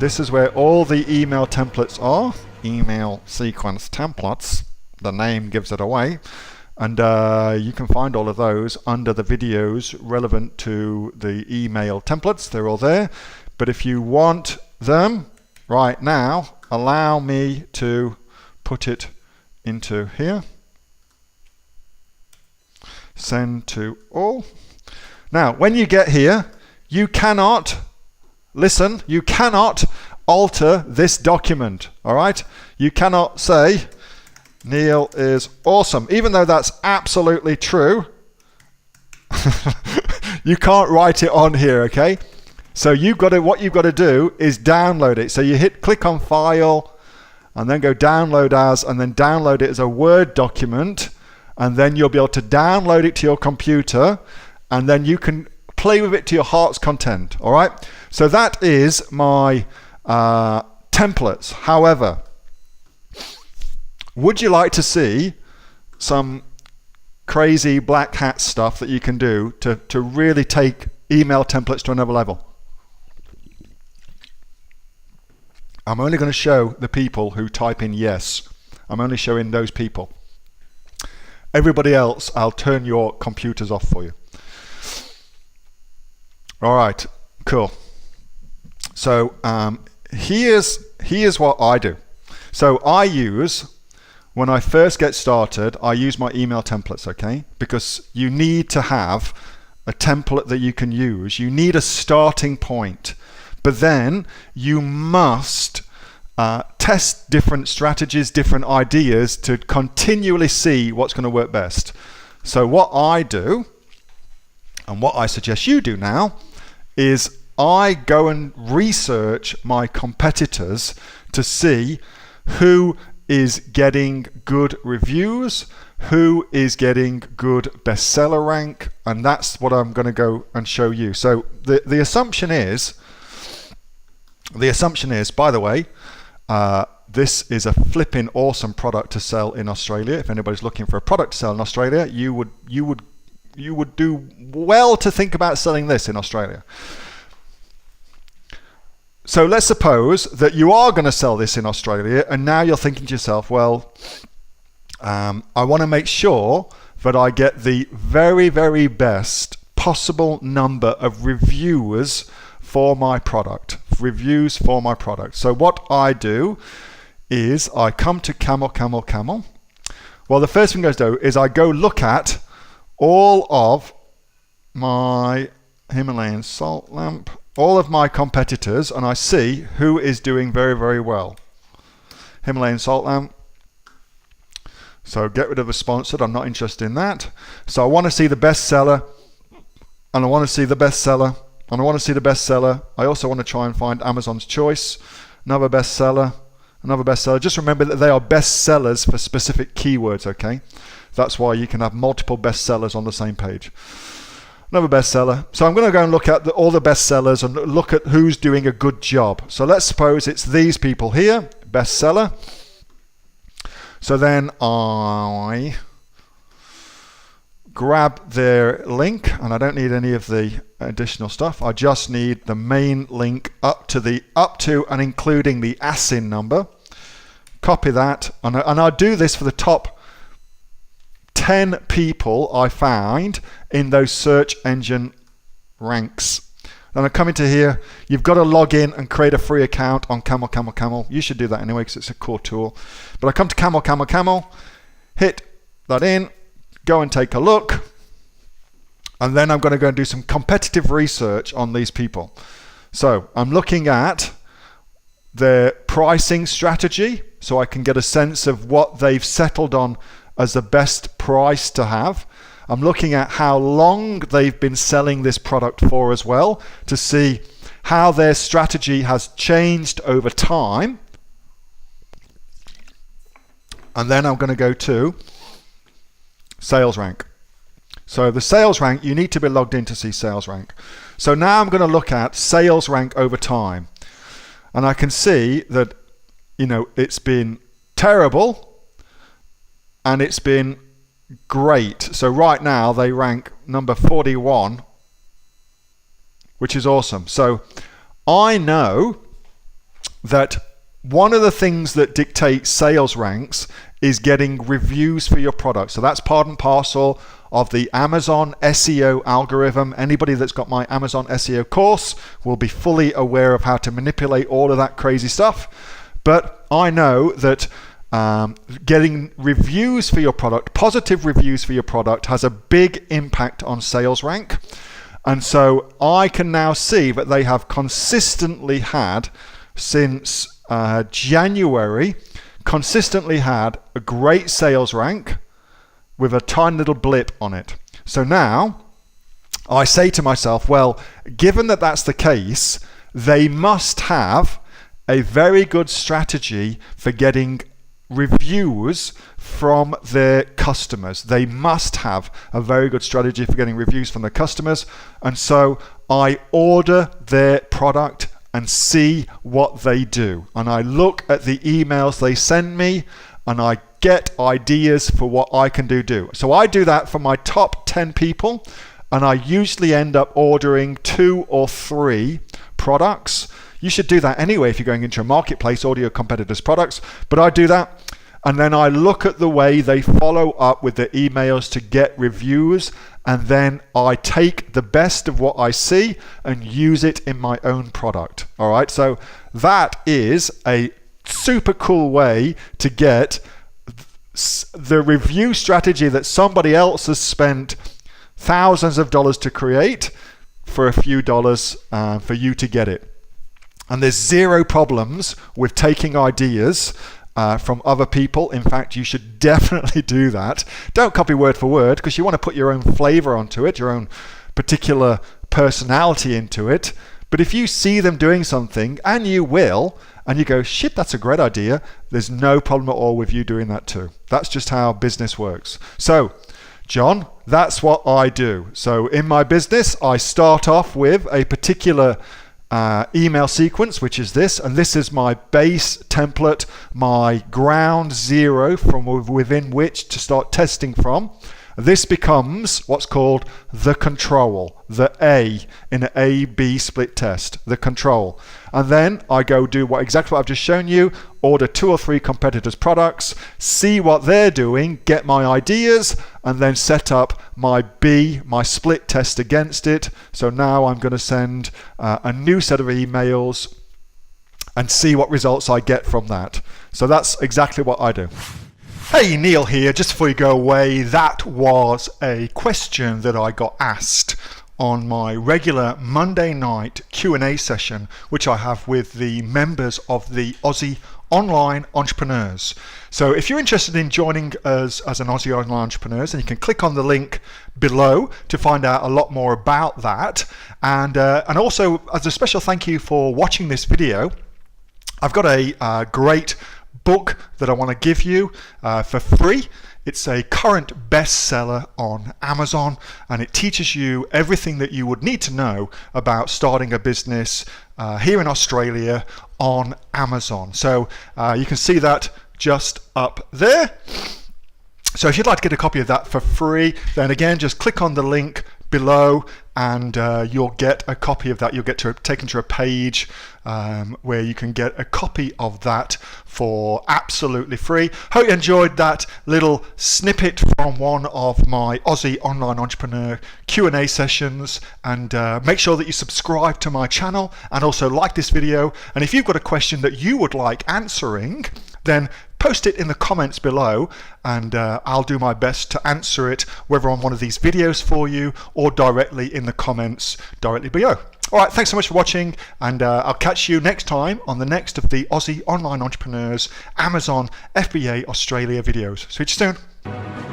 this is where all the email templates are. Email sequence templates. The name gives it away. And you can find all of those under the videos relevant to the email templates. They're all there. But if you want them right now, allow me to put it into here. Send to all. Now, when you get here, you cannot, listen, you cannot alter this document, all right? You cannot say, Neil is awesome. Even though that's absolutely true, you can't write it on here, okay? So what you've got to do is download it. So you click on File, and then go Download As, and then download it as a Word document, and then you'll be able to download it to your computer, and then you can play with it to your heart's content, all right? So that is my templates. However, would you like to see some crazy black hat stuff that you can do to really take email templates to another level? I'm only going to show the people who type in yes. I'm only showing those people. Everybody else, I'll turn your computers off for you. All right, cool. So here's what I do. So when I first get started, I use my email templates, okay? Because you need to have a template that you can use. You need a starting point. But then you must test different strategies, different ideas to continually see what's going to work best. So what I do, and what I suggest you do now, is I go and research my competitors to see who is getting good reviews, who is getting good bestseller rank, and that's what I'm going to go and show you. So the assumption is, by the way, this is a flipping awesome product to sell in Australia. If anybody's looking for a product to sell in Australia, you would do well to think about selling this in Australia. So let's suppose that you are going to sell this in Australia, and now you're thinking to yourself, well, I want to make sure that I get the very, very best possible number of reviewers for my product. So what I do is I come to Camel. Well, the first thing I do is I go look at all of my Himalayan salt lamp, all of my competitors, and I see who is doing very, very well. Himalayan salt lamp. So get rid of the sponsored. I'm not interested in that. So I want to see the bestseller, and I want to see the bestseller, and I want to see the bestseller. I also want to try and find Amazon's Choice, another bestseller, another bestseller. Just remember that they are bestsellers for specific keywords, okay? That's why you can have multiple bestsellers on the same page. Another bestseller. So I'm going to go and look at all the bestsellers and look at who's doing a good job. So let's suppose it's these people here, bestseller. So then I grab their link, and I don't need any of the additional stuff. I just need the main link up to and including the ASIN number. Copy that, and I'll do this for the top 10 people I find in those search engine ranks. Then I come into here. You've got to log in and create a free account on Camel. You should do that anyway because it's a core tool. But I come to Camel, hit that in, go and take a look, and then I'm going to go and do some competitive research on these people. So I'm looking at their pricing strategy so I can get a sense of what they've settled on as the best price to have. I'm looking at how long they've been selling this product for as well to see how their strategy has changed over time. And then I'm going to go to sales rank. So the sales rank, you need to be logged in to see sales rank. So now I'm going to look at sales rank over time. And I can see that, it's been terrible and it's been great. So right now they rank number 41, which is awesome. So I know that one of the things that dictates sales ranks is getting reviews for your product. So that's part and parcel of the Amazon SEO algorithm. Anybody that's got my Amazon SEO course will be fully aware of how to manipulate all of that crazy stuff. But I know that getting reviews for your product, positive reviews for your product, has a big impact on sales rank. And so I can now see that they have consistently had, since January, consistently had a great sales rank with a tiny little blip on it. So now I say to myself, well, given that that's the case, they must have a very good strategy for getting reviews from their customers. They must have a very good strategy for getting reviews from their customers. And so I order their product and see what they do. And I look at the emails they send me and I get ideas for what I can do. So I do that for my top 10 people, and I usually end up ordering 2 or 3 products. You should do that anyway if you're going into a marketplace, order your competitors' products. But I do that, and then I look at the way they follow up with their emails to get reviews, and then I take the best of what I see and use it in my own product. All right, so that is a super cool way to get the review strategy that somebody else has spent thousands of dollars to create for a few dollars for you to get it. And there's zero problems with taking ideas from other people. In fact, you should definitely do that. Don't copy word for word, because you want to put your own flavor onto it, your own particular personality into it. But if you see them doing something, and you will, and you go, shit, that's a great idea, there's no problem at all with you doing that too. That's just how business works. So, John, that's what I do. So in my business, I start off with a particular email sequence, which is this, and this is my base template, my ground zero from within which to start testing from. This becomes what's called the control, the A in an A-B split test, the control. And then I go do exactly what I've just shown you, order 2 or 3 competitors' products, see what they're doing, get my ideas, and then set up my B, my split test against it. So now I'm going to send a new set of emails and see what results I get from that. So that's exactly what I do. Hey, Neil here. Just before you go away, that was a question that I got asked on my regular Monday night Q&A session, which I have with the members of the Aussie Online Entrepreneurs. So if you're interested in joining us as an Aussie Online Entrepreneurs, then you can click on the link below to find out a lot more about that. And also, as a special thank you for watching this video, I've got a great book that I want to give you for free. It's a current bestseller on Amazon, and it teaches you everything that you would need to know about starting a business here in Australia on Amazon. So you can see that just up there. So if you'd like to get a copy of that for free, then again, just click on the link below and you'll get a copy of that. You'll get taken to a page where you can get a copy of that for absolutely free. Hope you enjoyed that little snippet from one of my Aussie Online Entrepreneur Q&A sessions, and make sure that you subscribe to my channel and also like this video. And if you've got a question that you would like answering, then post it in the comments below, and I'll do my best to answer it, whether on one of these videos for you or directly in the comments directly below. All right, thanks so much for watching, and I'll catch you next time on the next of the Aussie Online Entrepreneurs Amazon FBA Australia videos. See you soon.